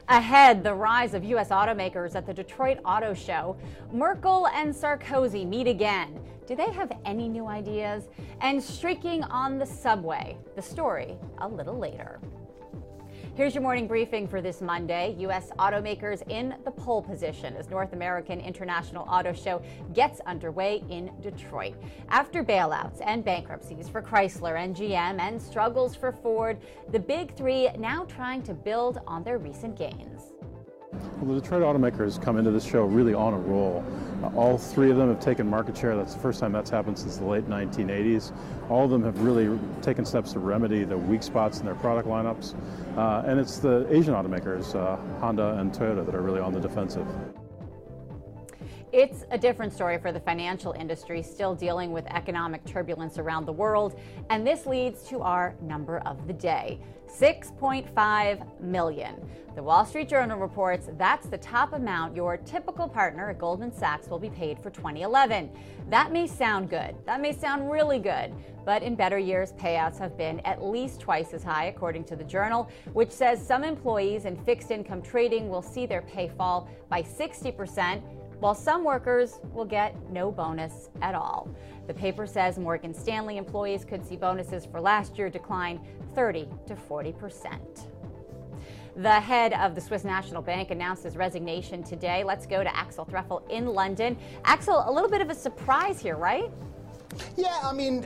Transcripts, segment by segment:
Ahead, the rise of U.S. automakers at the Detroit Auto Show. Merkel and Sarkozy meet again. Do they have any new ideas? And streaking on the subway. The story a little later. Here's your morning briefing for this Monday. U.S. automakers in the pole position as North American International Auto Show gets underway in Detroit. After bailouts and bankruptcies for Chrysler and GM and struggles for Ford, the big three now trying to build on their recent gains. Well, the Detroit automakers come into this show really on a roll. All three of them have taken market share. That's the first time that's happened since the late 1980s. All of them have really taken steps to remedy the weak spots in their product lineups. And it's the Asian automakers, Honda and Toyota, that are really on the defensive. It's a different story for the financial industry, still dealing with economic turbulence around the world. And this leads to our number of the day, 6.5 million. The Wall Street Journal reports that's the top amount your typical partner at Goldman Sachs will be paid for 2011. That may sound good. That may sound really good. But in better years, payouts have been at least twice as high, according to the Journal, which says some employees in fixed income trading will see their pay fall by 60%. While some workers will get no bonus at all. The paper says Morgan Stanley employees could see bonuses for last year decline 30 to 40%. The head of the Swiss National Bank announced his resignation today. Let's go to Axel Threffel in London. Axel, a little bit of a surprise here, right? Yeah, I mean,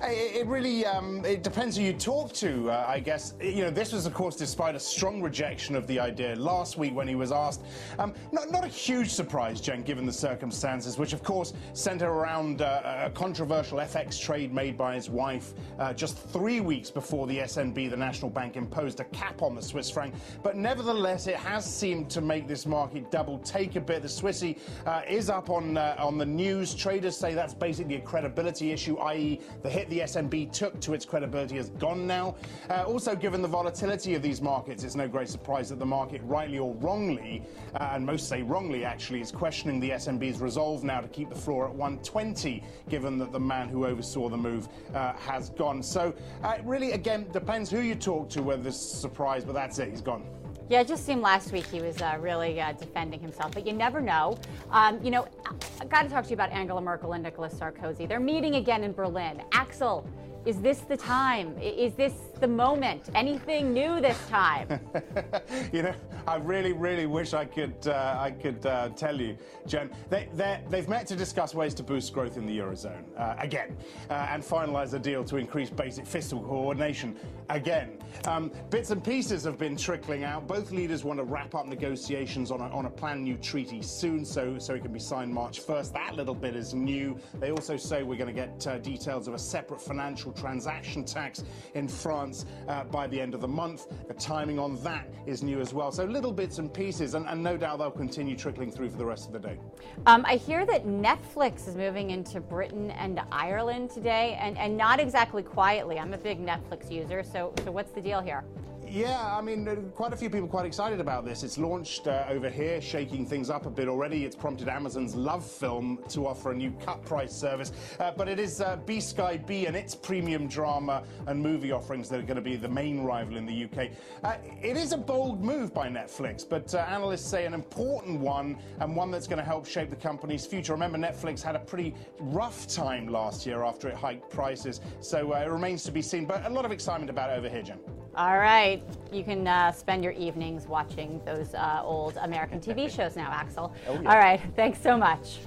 it really it depends who you talk to, I guess. You know, this was, of course, despite a strong rejection of the idea last week when he was asked. Not a huge surprise, Jen, given the circumstances, which, of course, centre around a controversial FX trade made by his wife just 3 weeks before the SNB, the national bank, imposed a cap on the Swiss franc. But nevertheless, it has seemed to make this market double take a bit. The Swissy is up on the news. Traders say that's basically a credibility issue, i.e. the hit the SNB took to its credibility has gone now. Also, given the volatility of these markets, it's no great surprise that the market, rightly or wrongly, and most say wrongly actually, is questioning the SNB's resolve now to keep the floor at 120, given that the man who oversaw the move has gone. So it really, again, depends who you talk to whether this is a surprise, but that's it, he's gone. Yeah, it just seemed last week he was really defending himself, but you never know. You know, I've got to talk to you about Angela Merkel and Nicolas Sarkozy. They're meeting again in Berlin. Axel, is this the time? Is this the moment? Anything new this time? You know, I really, really wish I could tell you, Jen. They've met to discuss ways to boost growth in the Eurozone again, and finalise a deal to increase basic fiscal coordination again. Bits and pieces have been trickling out. Both leaders want to wrap up negotiations on a planned new treaty soon, so it can be signed March 1st. That little bit is new. They also say we're going to get details of a separate financial transaction tax in France by the end of the month. The timing on that is new as well. So little bits and pieces, and no doubt they'll continue trickling through for the rest of the day. I hear that Netflix is moving into Britain and Ireland today, and not exactly quietly. I'm a big Netflix user, so what's the deal here? Yeah, I mean, quite a few people quite excited about this. It's launched over here, shaking things up a bit already. It's prompted Amazon's Love Film to offer a new cut price service. But it is B Sky B and its premium drama and movie offerings that are going to be the main rival in the UK. It is a bold move by Netflix, but analysts say an important one, and one that's going to help shape the company's future. Remember, Netflix had a pretty rough time last year after it hiked prices, so it remains to be seen. But a lot of excitement about it over here, Jen. All right. You can spend your evenings watching those old American TV shows now, Axel. Oh, yeah. All right. Thanks so much.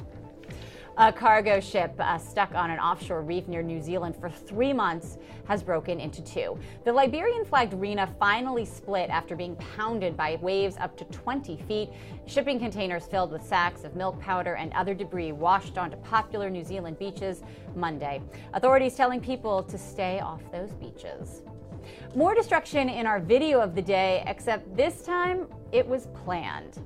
A cargo ship stuck on an offshore reef near New Zealand for 3 months has broken into two. The Liberian-flagged Rena finally split after being pounded by waves up to 20 feet. Shipping containers filled with sacks of milk powder and other debris washed onto popular New Zealand beaches Monday. Authorities telling people to stay off those beaches. More destruction in our video of the day, except this time it was planned.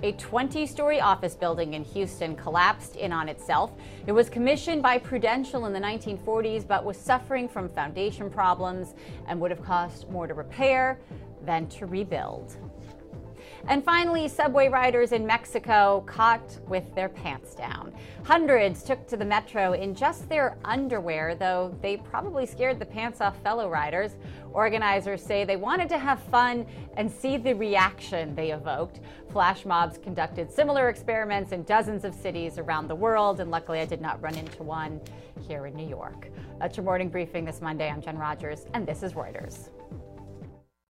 A 20-story office building in Houston collapsed in on itself. It was commissioned by Prudential in the 1940s, but was suffering from foundation problems and would have cost more to repair than to rebuild. And finally, subway riders in Mexico caught with their pants down. Hundreds took to the metro in just their underwear, though they probably scared the pants off fellow riders. Organizers say they wanted to have fun and see the reaction they evoked. Flash mobs conducted similar experiments in dozens of cities around the world, and luckily I did not run into one here in New York. That's your morning briefing this Monday. I'm Jen Rogers, and this is Reuters.